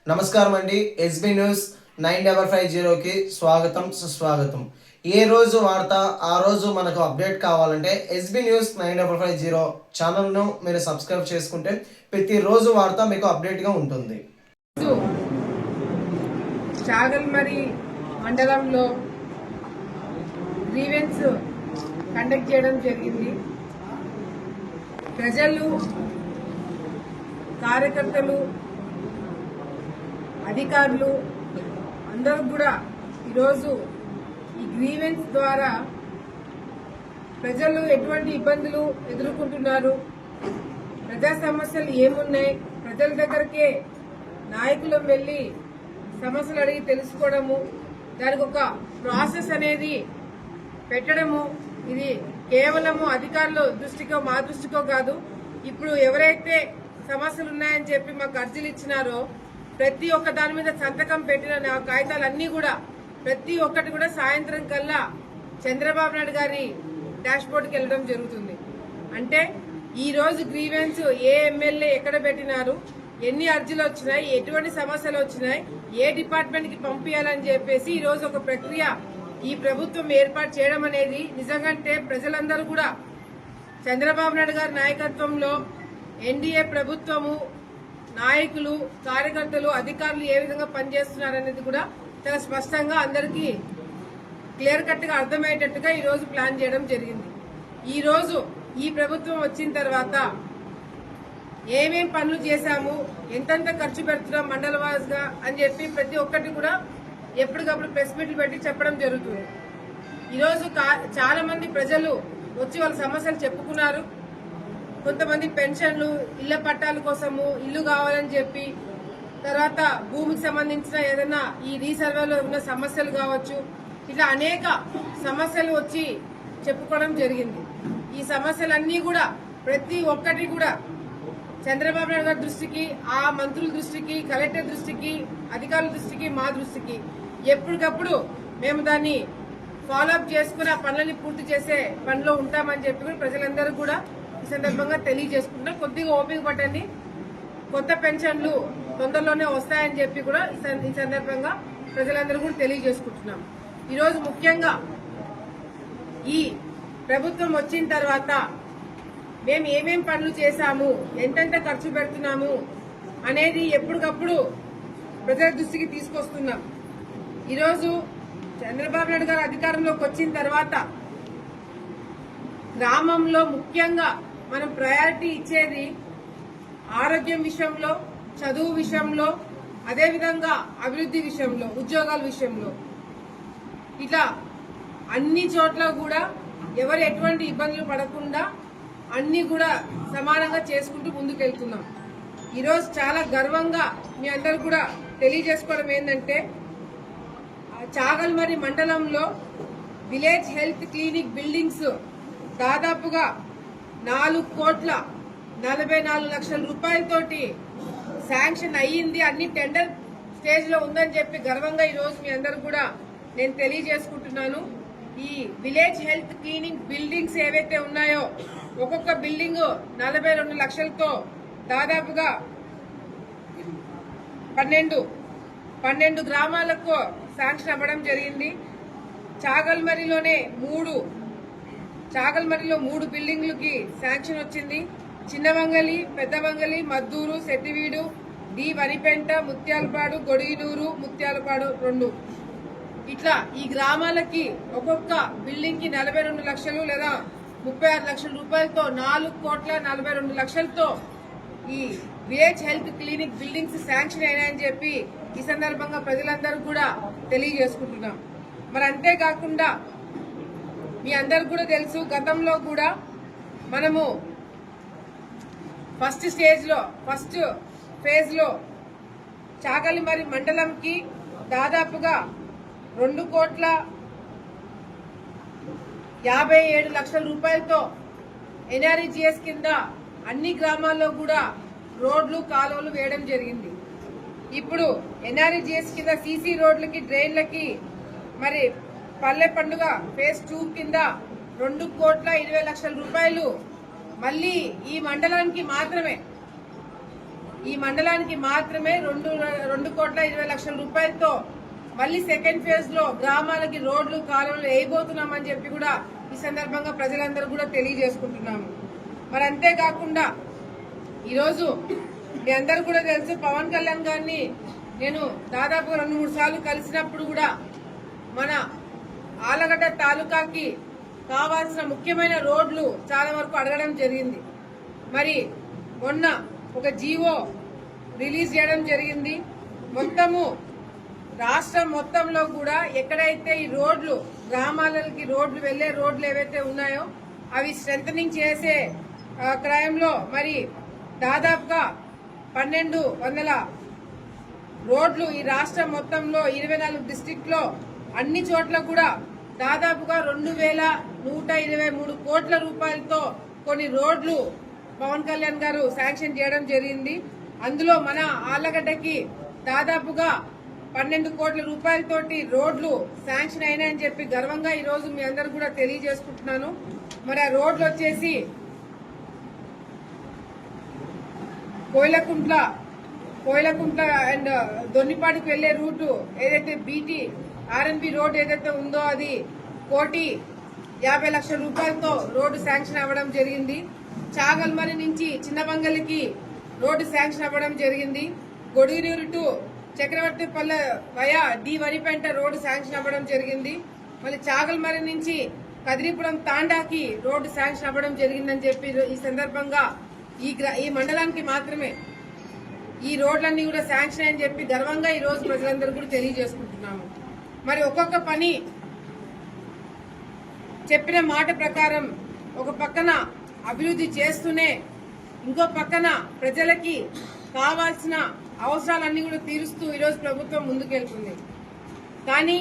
నమస్కారం అండి. SB news 9550కి స్వాగతం సుస్వాగతం. ఏ రోజు వార్త ఆ రోజు మనకు అప్డేట్ కావాలంటే ఎస్బీ న్యూస్ 9550 ఛానల్ను మీరు సబ్స్క్రైబ్ చేసుకుంటే ప్రతిరోజు వార్త మీకు అప్డేట్గా ఉంటుంది. చాగల్మరి మండలంలో గ్రీవెన్స్ కండక్ట్ చేయడం జరిగింది. ప్రజలు, కార్యకర్తలు, అధికారులు అందరూ కూడా ఈరోజు ఈ గ్రీవెన్స్ ద్వారా ప్రజలు ఎటువంటి ఇబ్బందులు ఎదుర్కొంటున్నారు, ప్రజా సమస్యలు ఏమున్నాయి, ప్రజల దగ్గరకే నాయకులు వెళ్లి సమస్యలు అడిగి తెలుసుకోవడము, దానికి ఒక ప్రాసెస్ అనేది పెట్టడము, ఇది కేవలము అధికారుల దృష్టికో మా దృష్టికో కాదు. ఇప్పుడు ఎవరైతే సమస్యలు ఉన్నాయని చెప్పి మాకు అర్జీలు ఇచ్చినారో ప్రతి ఒక్క దాని మీద సంతకం పెట్టిన కాగితాలన్నీ కూడా ప్రతి ఒక్కటి కూడా సాయంత్రం కల్లా చంద్రబాబు నాయుడు గారి డాష్ బోర్డుకి వెళ్ళడం జరుగుతుంది. అంటే ఈ రోజు గ్రీవెన్స్ ఏ ఎమ్మెల్యే ఎక్కడ పెట్టినారు, ఎన్ని అర్జీలు వచ్చినాయి, ఎటువంటి సమస్యలు వచ్చినాయి, ఏ డిపార్ట్మెంట్ కి పంపించాలని చెప్పేసి ఈ రోజు ఒక ప్రక్రియ ఈ ప్రభుత్వం ఏర్పాటు చేయడం అనేది నిజంగానే ప్రజలందరూ కూడా చంద్రబాబు నాయుడు గారి నాయకత్వంలో ఎన్డీఏ ప్రభుత్వము, నాయకులు, కార్యకర్తలు, అధికారులు ఏ విధంగా పనిచేస్తున్నారనేది కూడా చాలా స్పష్టంగా అందరికీ క్లియర్ కట్ గా అర్థమయ్యేటట్టుగా ఈ రోజు ప్లాన్ చేయడం జరిగింది. ఈ రోజు ఈ ప్రభుత్వం వచ్చిన తర్వాత ఏమేం పనులు చేశాము, ఎంతెంత ఖర్చు పెడుతున్నాం మండల వారీగా అని చెప్పి ప్రతి ఒక్కటి కూడా ఎప్పటికప్పుడు ప్రెస్ మీట్లు పెట్టి చెప్పడం జరుగుతుంది. ఈరోజు చాలా మంది ప్రజలు వచ్చి వాళ్ళ సమస్యలు చెప్పుకున్నారు. కొంతమంది పెన్షన్లు, ఇళ్ల పట్టాల కోసము, ఇల్లు కావాలని చెప్పి, తర్వాత భూమికి సంబంధించిన ఏదైనా ఈ రీసర్వేలో ఉన్న సమస్యలు కావచ్చు, ఇట్లా అనేక సమస్యలు వచ్చి చెప్పుకోవడం జరిగింది. ఈ సమస్యలన్నీ కూడా ప్రతి ఒక్కటి కూడా చంద్రబాబు నాయుడు గారి దృష్టికి, ఆ మంత్రుల దృష్టికి, కలెక్టర్ దృష్టికి, అధికారుల దృష్టికి, మా దృష్టికి ఎప్పటికప్పుడు మేము దాన్ని ఫాలోఅప్ చేసుకుని ఆ పనులని పూర్తి చేసే పనిలో ఉంటామని చెప్పి కూడా ప్రజలందరూ కూడా ఈ సందర్భంగా తెలియజేసుకుంటున్నాం. కొద్దిగా ఓపిక పట్టండి, కొత్త పెన్షన్లు తొందరలోనే వస్తాయని చెప్పి కూడా ఈ సందర్భంగా ప్రజలందరూ కూడా తెలియజేసుకుంటున్నాం. ఈరోజు ముఖ్యంగా ఈ ప్రభుత్వం వచ్చిన తర్వాత మేము ఏమేం పనులు చేశాము, ఎంతెంత ఖర్చు పెడుతున్నాము అనేది ఎప్పటికప్పుడు ప్రజల దృష్టికి తీసుకొస్తున్నాం. ఈరోజు చంద్రబాబు నాయుడు గారు అధికారంలోకి వచ్చిన తర్వాత గ్రామంలో ముఖ్యంగా మనం ప్రయారిటీ ఇచ్చేది ఆరోగ్యం విషయంలో, చదువు విషయంలో, అదేవిధంగా అభివృద్ధి విషయంలో, ఉద్యోగాల విషయంలో, ఇట్లా అన్ని చోట్ల కూడా ఎవరు ఎటువంటి ఇబ్బందులు పడకుండా అన్ని కూడా సమానంగా చేసుకుంటూ ముందుకెళ్తున్నాం. ఈరోజు చాలా గర్వంగా మీ అందరు కూడా తెలియజేసుకోవడం ఏంటంటే చాగల్మరి మండలంలో విలేజ్ హెల్త్ క్లినిక్ బిల్డింగ్స్ దాదాపుగా 4,44,00,000 రూపాయలతోటి శాంక్షన్ అయ్యింది. అన్ని టెండర్ స్టేజ్ లో ఉందని చెప్పి గర్వంగా ఈ రోజు మీ అందరు కూడా నేను తెలియజేసుకుంటున్నాను. ఈ విలేజ్ హెల్త్ క్లినిక్ బిల్డింగ్స్ ఏవైతే ఉన్నాయో ఒక్కొక్క బిల్డింగ్ 42 లక్షలతో దాదాపుగా 12 గ్రామాలకు శాంక్షన్ అవ్వడం జరిగింది. చాగల్మరిలో 3 బిల్డింగ్లకి శాంక్షన్ వచ్చింది. చిన్నవంగలి, పెద్దవంగలి, మద్దూరు, సెట్టివీడు, డి వనిపెంట, ముత్యాలపాడు, గొడిగినూరు, ముత్యాలపాడు 2 ఇట్లా ఈ గ్రామాలకి ఒక్కొక్క బిల్డింగ్ కి 42 లక్షలు లేదా 36 లక్షల రూపాయలతో 4,42,00,000తో ఈ village health clinic buildings sanction అయినాయని చెప్పి ఈ సందర్భంగా ప్రజలందరూ కూడా తెలియజేసుకుంటున్నాం. మరి అంతేకాకుండా మీ అందరికి కూడా తెలుసు, గతంలో కూడా మనము ఫస్ట్ ఫేజ్ లో చాగల్మరి మండలంకి దాదాపుగా 2,57,00,000 రూపాయలతో ఎన్ఆర్ఈజీఎస్ కింద అన్ని గ్రామాల్లో కూడా రోడ్లు, కాలువలు వేయడం జరిగింది. ఇప్పుడు ఎన్ఆర్ఈజీఎస్ కింద సీసీ రోడ్లకి, డ్రైన్లకి, మరి పల్లె పండుగ ఫేజ్ 2 కింద 2,20,00,000 రూపాయలు మళ్లీ ఈ మండలానికి మాత్రమే ఈ మండలానికి మాత్రమే 2,20,00,000 రూపాయలతో మళ్ళీ సెకండ్ ఫేజ్ లో గ్రామాలకి రోడ్లు కాలువలు వేయబోతున్నామని చెప్పి కూడా ఈ సందర్భంగా ప్రజలందరూ కూడా తెలియజేసుకుంటున్నాము. మరి అంతేకాకుండా ఈరోజు మీ అందరూ కూడా తెలుసు, పవన్ కళ్యాణ్ గారిని నేను దాదాపు 2-3 సార్లు కలిసినప్పుడు కూడా మన ఆలగడ్డ తాలూకాకి కావాల్సిన ముఖ్యమైన రోడ్లు చాలా వరకు అడగడం జరిగింది. మరి మొన్న ఒక జీవో రిలీజ్ చేయడం జరిగింది. మొత్తము రాష్ట్రం మొత్తంలో కూడా ఎక్కడైతే ఈ రోడ్లు గ్రామాలకి రోడ్లు వెళ్లే రోడ్లు ఏవైతే ఉన్నాయో అవి స్ట్రెంథనింగ్ చేసే క్రయంలో మరి దాదాపుగా 1,200 రోడ్లు ఈ రాష్ట్రం మొత్తంలో 24 డిస్టిక్ లో అన్ని చోట్ల కూడా దాదాపుగా 2,123 కోట్ల రూపాయలతో కొన్ని రోడ్లు పవన్ కళ్యాణ్ గారు శాంక్షన్ చేయడం జరిగింది. అందులో మన ఆళ్లగడ్డకి దాదాపుగా 12 కోట్ల రూపాయలతోటి రోడ్లు శాంక్షన్ అయినాయని చెప్పి గర్వంగా ఈ రోజు మీ అందరు కూడా తెలియజేసుకుంటున్నాను. మరి ఆ రోడ్లు వచ్చేసి కోయిలకుంట్ల అండ్ దొన్నిపాటికి వెళ్లే రూటు ఏదైతే బీటీ ఆర్ఎన్బి రోడ్ ఏదైతే ఉందో అది 1,50,00,000 రూపాయలతో రోడ్డు శాంక్షన్ అవ్వడం జరిగింది. చాగల్మరి నుంచి చిన్నబంగలికి రోడ్డు శాంక్షన్ అవ్వడం జరిగింది. గొడిగిరి టు చక్రవర్తిపల్లె వయా డి వరిపేంట రోడ్డు శాంక్షన్ అవ్వడం జరిగింది. మళ్ళీ చాగల్మరి నుంచి కదిరిపురం తాండాకి రోడ్డు శాంక్షన్ అవ్వడం జరిగిందని చెప్పి ఈ సందర్భంగా ఈ మండలానికి మాత్రమే ఈ రోడ్లన్నీ కూడా శాంక్షన్ అని చెప్పి గర్వంగా ఈ రోజు ప్రజలందరూ కూడా తెలియజేసుకుంటున్నాము. మరి ఒక్కొక్క పని చెప్పిన మాట ప్రకారం ఒక పక్కన అభివృద్ధి చేస్తూనే ఇంకో పక్కన ప్రజలకి కావాల్సిన అవసరాలన్నీ కూడా తీరుస్తూ ఈరోజు ప్రభుత్వం ముందుకెళ్తుంది. కానీ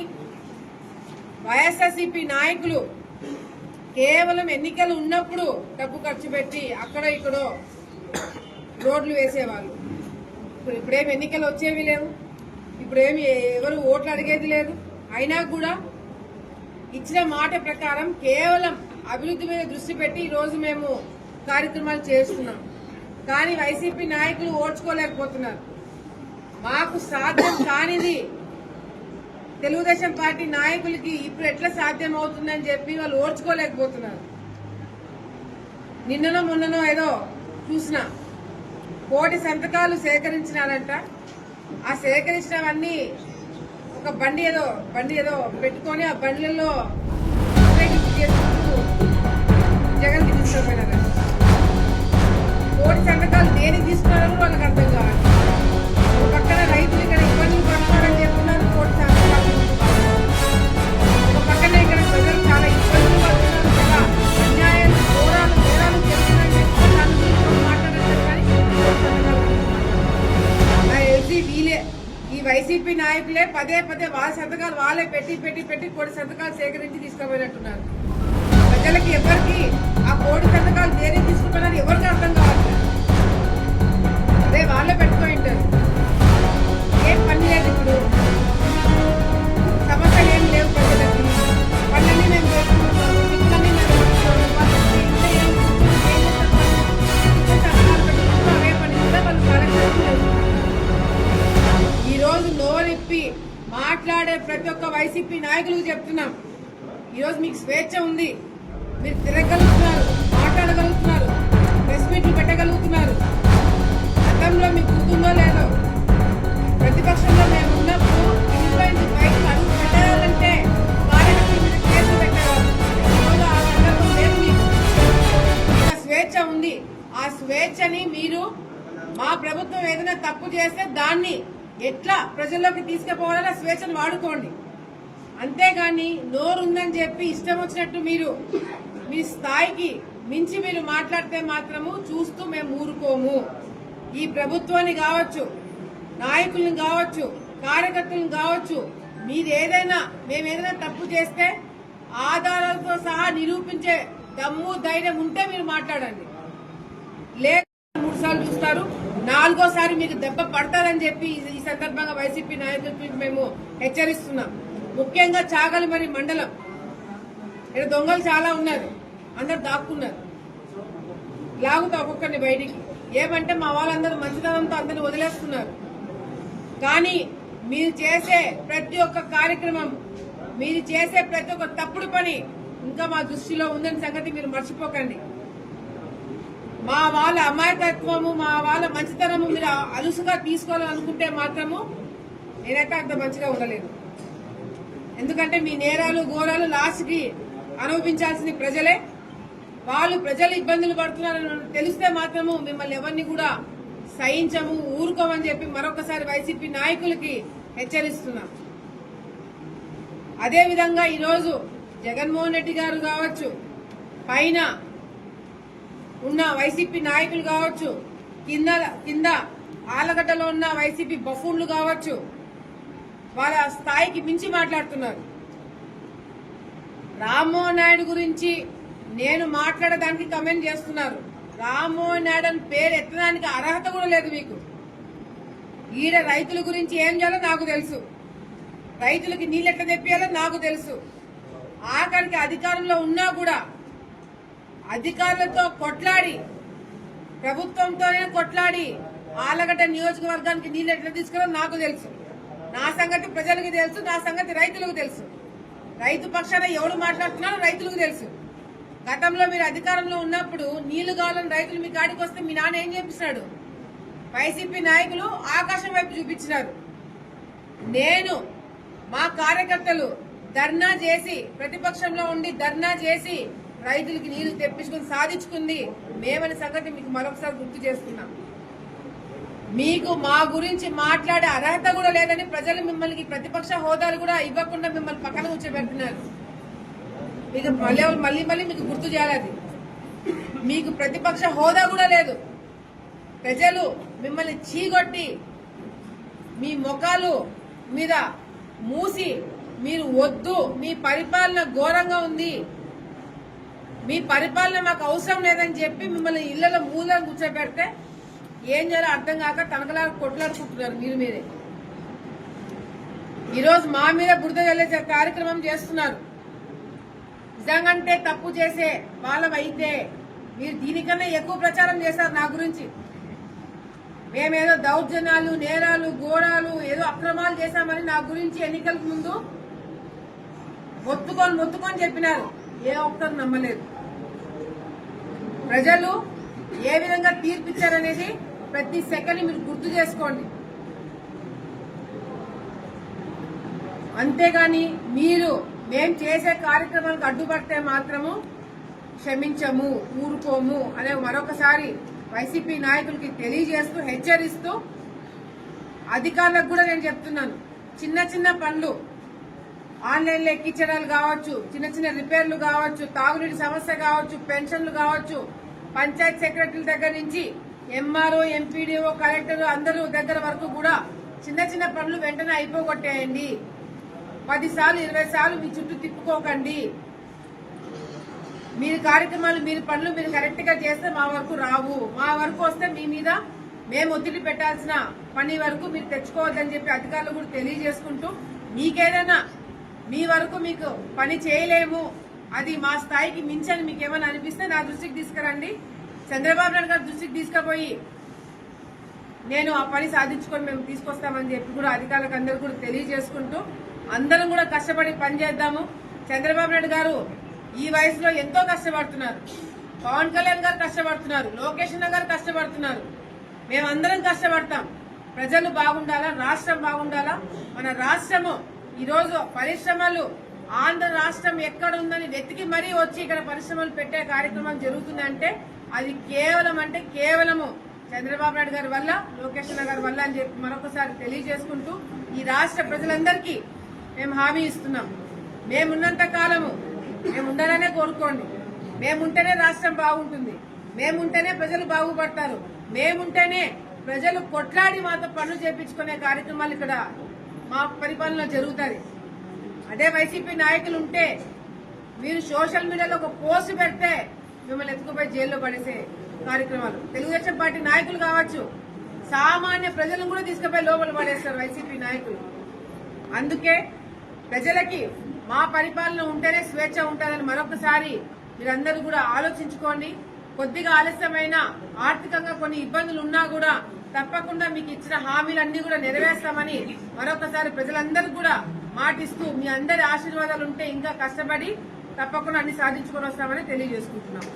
వైఎస్ఆర్సీపీ నాయకులు కేవలం ఎన్నికలు ఉన్నప్పుడు డబ్బు ఖర్చు పెట్టి అక్కడ ఇక్కడో రోడ్లు వేసేవాళ్ళు. ఇప్పుడేమి ఎన్నికలు వచ్చేవి లేవు, ఇప్పుడేమి ఎవరు ఓట్లు అడిగేది లేదు. అయినా కూడా ఇచ్చిన మాట ప్రకారం కేవలం అభివృద్ధి మీద దృష్టి పెట్టి ఈ రోజు మేము కార్యక్రమాలు చేస్తున్నాం. కానీ వైసీపీ నాయకులు ఓర్చుకోలేకపోతున్నారు. మాకు సాధ్యం కానిది తెలుగుదేశం పార్టీ నాయకులకి ఇప్పుడు ఎట్లా సాధ్యం అవుతుందని చెప్పి వాళ్ళు ఓర్చుకోలేకపోతున్నారు. నిన్ననో మొన్ననో ఏదో చూసిన 1,000 సంతకాలు సేకరించినారంట. ఆ సేకరించినవన్నీ ఒక బండి ఏదో పెట్టుకొని ఆ బండ్లలో చేసుకుంటూ జగన్ తీసుకుపోయినారంట. 1,000 సంతకాలు దేనికి తీసుకున్నారో వాళ్ళకి అర్థం కావాలి. ఒక పక్కన రైతులు ఇక్కడ ఇబ్బందులు పడుతున్నారని చెప్తున్నారు, 1,000 సంతకాలు. ఒక పక్కన ఇక్కడ ప్రజలు చాలా ఇబ్బందులు పడుతున్నారు, చాలా అన్యాయాలు నేరాలు చెప్తున్నారని చెప్పి దాని గురించి మాట్లాడారు. కానీ 1,000 సంతకాలు వీలే ఈ వైసీపీ నాయకులే పదే వాళ్ళ సంతకాలు వాళ్ళే పెట్టి 1,000 సంతకాలు సేకరించి తీసుకుపోయినట్టున్నారు. ప్రజలకి ఎవరికి ఆ 1,000 సంతకాలు దేనికి తీసుకుపోయినారు ఎవరికి అర్థం కావట్లేదు. అదే వాళ్ళే పెట్టుకొని ఉంటారు. ఏం పని లేదు, ఇప్పుడు సమస్యలు ఏం లేవు ప్రజలకి. పనులన్నీ మేము చేసుకుంటున్నాము, ఇంట్లన్నీ మేము అవే పని కూడా వాళ్ళు కార్యక్రమం. ఈ రోజు నోరెప్పి మాట్లాడే ప్రతి ఒక్క వైసీపీ నాయకులకు చెప్తున్నాం, ఈరోజు మీకు స్వేచ్ఛ ఉంది, మీరు తిరగలుగుతున్నారు, మాట్లాడగలుగుతున్నారు, ప్రెస్ మీట్లు పెట్టగలుగుతున్నారు. గతంలో మీకు గుర్తుందో లేదో, ప్రతిపక్షంలో మేము ఉన్నప్పుడు ఇంట్లో నుంచి బయటకు అడుగు పెట్టాలంటే కార్యకర్తల మీద కేసులు పెట్టేవారు. ఈరోజు ఆ సందర్భం లేదు. మీకు స్వేచ్ఛ ఉంది. ఆ స్వేచ్ఛని మీరు మా ప్రభుత్వం ఏదైనా తప్పు చేస్తే దాన్ని ఎట్లా ప్రజల్లోకి తీసుకుపోవాలని ఆ స్వేచ్ఛను వాడుకోండి. అంతేగాని నోరుందని చెప్పి ఇష్టం వచ్చినట్టు మీరు మీ స్థాయికి మించి మీరు మాట్లాడితే మాత్రము చూస్తూ మేము ఊరుకోము. ఈ ప్రభుత్వాన్ని కావచ్చు, నాయకుల్ని కావచ్చు, కార్యకర్తలను కావచ్చు, మేమేదైనా తప్పు చేస్తే ఆధారాలతో సహా నిరూపించే దమ్ము ధైర్యం ఉంటే మీరు మాట్లాడండి. లేక 3 సార్లు చూస్తారు, 4వసారి మీకు దెబ్బ పడతారని చెప్పి ఈ సందర్భంగా వైసీపీ నాయకులకు మేము హెచ్చరిస్తున్నాం. ముఖ్యంగా చాగల్మరి మండలం ఇక్కడ దొంగలు చాలా ఉన్నారు, అందరు దాక్కున్నారు, లాగుతా ఒక్కొక్కరిని బయటికి. ఏమంటే మా వాళ్ళందరూ మంచితనంతో అందరిని వదిలేస్తున్నారు. కానీ మీరు చేసే ప్రతి ఒక్క కార్యక్రమం, మీరు చేసే ప్రతి ఒక్క తప్పుడు పని ఇంకా మా దృష్టిలో ఉందని సంగతి మీరు మర్చిపోకండి. మా వాళ్ళ అమాయకత్వము, మా వాళ్ళ మంచితనము మీరు అలుసుగా తీసుకోవాలనుకుంటే మాత్రము నేనైతే అంత మంచిగా ఉండలేదు. ఎందుకంటే మీ నేరాలు ఘోరాలు లాస్ట్కి అనుభవించాల్సింది ప్రజలే. వాళ్ళు ప్రజలు ఇబ్బందులు పడుతున్నారని తెలిస్తే మాత్రము మిమ్మల్ని ఎవరిని కూడా సహించము, ఊరుకోమని చెప్పి మరొకసారి వైసీపీ నాయకులకి హెచ్చరిస్తున్నాం. అదేవిధంగా ఈరోజు జగన్మోహన్ రెడ్డి గారు కావచ్చు, పైన ఉన్న వైసీపీ నాయకులు కావచ్చు, కింద ఆలగడ్డలో ఉన్న వైసీపీ బఫూన్లు కావచ్చు, వాళ్ళ స్థాయికి మించి మాట్లాడుతున్నారు. రామ్మోహన్ నాయుడు గురించి నేను మాట్లాడడానికి కమెంట్ చేస్తున్నారు. రామ్మోహన్ నాయుడు అని పేరు ఎత్తడానికి అర్హత కూడా లేదు మీకు. ఈడ రైతుల గురించి ఏం చేయాలో నాకు తెలుసు, రైతులకి నీళ్ళు ఎట్లా తెప్పియాలో నాకు తెలుసు. ఆఖరికి అధికారంలో ఉన్నా కూడా అధికారులతో కొట్లాడి, ప్రభుత్వంతోనే కొట్లాడి ఆలగడ్డ నియోజకవర్గానికి నీళ్ళు ఎట్లా తీసుకురాలో నాకు తెలుసు. నా సంగతి ప్రజలకు తెలుసు, నా సంగతి రైతులకు తెలుసు. రైతు పక్షాన ఎవరు మాట్లాడుతున్నారో రైతులకు తెలుసు. గతంలో మీరు అధికారంలో ఉన్నప్పుడు నీళ్లు కావాలని రైతులు మీ కాడికి వస్తే మీ నాన్న ఏం చేపిస్తున్నాడు? వైసీపీ నాయకులు ఆకాశం వైపు చూపించినారు. నేను మా కార్యకర్తలు ధర్నా చేసి, ప్రతిపక్షంలో ఉండి ధర్నా చేసి రైతులకి నీళ్లు తెప్పించుకుని సాధించుకుంది మేమని సంగతి మీకు మరొకసారి గుర్తు చేస్తున్నాం. మీకు మా గురించి మాట్లాడే అర్హత కూడా లేదని ప్రజలు మిమ్మల్ని ప్రతిపక్ష హోదాలు కూడా ఇవ్వకుండా మిమ్మల్ని పక్కన కూర్చోబెడుతున్నారు. మీకు మళ్ళీ మీకు గుర్తు చేయాలి, మీకు ప్రతిపక్ష హోదా కూడా లేదు. ప్రజలు మిమ్మల్ని చీగొట్టి మీ ముఖాలు మీద మూసి మీరు వద్దు, మీ పరిపాలన ఘోరంగా ఉంది, మీ పరిపాలన మాకు అవసరం లేదని చెప్పి మిమ్మల్ని ఇళ్లలో మూలను కూర్చోబెడితే ఏం చేయాలో అర్థం కాక తనకలా కొట్లాడుకుంటున్నారు మీరే. ఈరోజు మా మీద బురద జల్లే కార్యక్రమం చేస్తున్నారు. నిజంగంటే తప్పు చేసే వాళ్ళమైతే మీరు దీనికన్నా ఎక్కువ ప్రచారం చేశారు నా గురించి. మేమేదో దౌర్జన్యాలు, నేరాలు, ఘోరాలు, ఏదో అక్రమాలు చేశామని నా గురించి ఎన్నికలకు ముందు మొత్తుకొని చెప్పినారు. ఏ ఒక్కరు నమ్మలేదు. ప్రజలు ఏ విధంగా తీర్పిచ్చారనేది ప్రతి సెకండ్ మీరు గుర్తు చేసుకోండి. అంతేగాని మేం చేసే కార్యక్రమాలకు అడ్డుపడితే మాత్రము క్షమించము, ఊరుకోము అనే మరొకసారి వైసీపీ నాయకులకి తెలియజేస్తూ, హెచ్చరిస్తూ, అధికారులకు కూడా నేను చెప్తున్నాను. చిన్న పనులు ఆన్లైన్లో ఎక్కించడాలు కావచ్చు, చిన్న రిపేర్లు కావచ్చు, తాగునీటి సమస్య కావచ్చు, పెన్షన్లు కావచ్చు, పంచాయత్ సెక్రటరీల దగ్గర నుంచి ఎంఆర్ఓ, ఎంపీడీఓ, కలెక్టర్ అందరూ దగ్గర వరకు కూడా చిన్న పనులు వెంటనే అయిపోగొట్టేయండి. 10 సార్లు 20 సార్లు మీ చుట్టూ తిప్పుకోకండి. మీరు కార్యక్రమాలు, మీరు పనులు మీరు కరెక్ట్ గా చేస్తే మా వరకు రావు. మా వరకు వస్తే మీ మీద మేము ఒత్తిడి పెట్టాల్సిన పని వరకు మీరు తెచ్చుకోవద్దని చెప్పి అధికారులు కూడా తెలియజేసుకుంటూ, మీకేదైనా మీ వరకు మీకు పని చేయలేము, అది మా స్థాయికి మించని మీకు ఏమైనా అనిపిస్తే నా దృష్టికి తీసుకురండి. చంద్రబాబు నాయుడు గారి దృష్టికి తీసుకుపోయి నేను ఆ పని సాధించుకొని మేము తీసుకొస్తామని చెప్పి కూడా అధికారులకు అందరూ కూడా తెలియజేసుకుంటూ, అందరం కూడా కష్టపడి పనిచేద్దాము. చంద్రబాబు నాయుడు గారు ఈ వయసులో ఎంతో కష్టపడుతున్నారు, పవన్ కళ్యాణ్ గారు కష్టపడుతున్నారు, లోకేష్ గారు కష్టపడుతున్నారు, మేమందరం కష్టపడతాం. ప్రజలు బాగుండాలా, రాష్ట్రం బాగుండాలా. మన రాష్ట్రము ఈరోజు పరిశ్రమలు, ఆంధ్ర రాష్ట్రం ఎక్కడ ఉందని వెతికి మరీ వచ్చి ఇక్కడ పరిశ్రమలు పెట్టే కార్యక్రమం జరుగుతుందంటే అది కేవలము చంద్రబాబు నాయుడు గారి వల్ల, లోకేష్ గారి వల్ల అని చెప్పి మరొకసారి తెలియజేసుకుంటూ, ఈ రాష్ట్ర ప్రజలందరికీ మేము హామీ ఇస్తున్నాం. మేమున్నంత కాలము మేము ఉండాలనే కోరుకోండి. మేముంటేనే రాష్ట్రం బాగుంటుంది, మేముంటేనే ప్రజలు బాగుపడతారు, మేముంటేనే ప్రజలు కొట్లాడి మాతో పనులు చేపించుకునే కార్యక్రమాలు ఇక్కడ మా పరిపాలనలో జరుగుతుంది. అదే వైసీపీ నాయకులు ఉంటే మీరు సోషల్ మీడియాలో ఒక పోస్ట్ పెడితే మిమ్మల్ని ఎత్తుకుపోయి జైల్లో పడేసే కార్యక్రమాలు. తెలుగుదేశం పార్టీ నాయకులు కావచ్చు, సామాన్య ప్రజలను కూడా తీసుకుపోయి లోపల పడేస్తారు వైసీపీ నాయకులు. అందుకే ప్రజలకి మా పరిపాలన ఉంటేనే స్వేచ్ఛ ఉంటుందని మరొకసారి మీరందరూ కూడా ఆలోచించుకోండి. కొద్దిగా ఆలస్యమైన ఆర్థికంగా కొన్ని ఇబ్బందులు ఉన్నా కూడా తప్పకుండా మీకు ఇచ్చిన హామీలన్నీ కూడా నెరవేర్స్తామని మరొకసారి ప్రజలందరూ కూడా మాటిస్తూ మీ అందరి ఆశీర్వాదాలు ఉంటే ఇంకా కష్టపడి తప్పకుండా అన్ని సాధించుకొని వస్తామని తెలియజేసుకుంటున్నాం.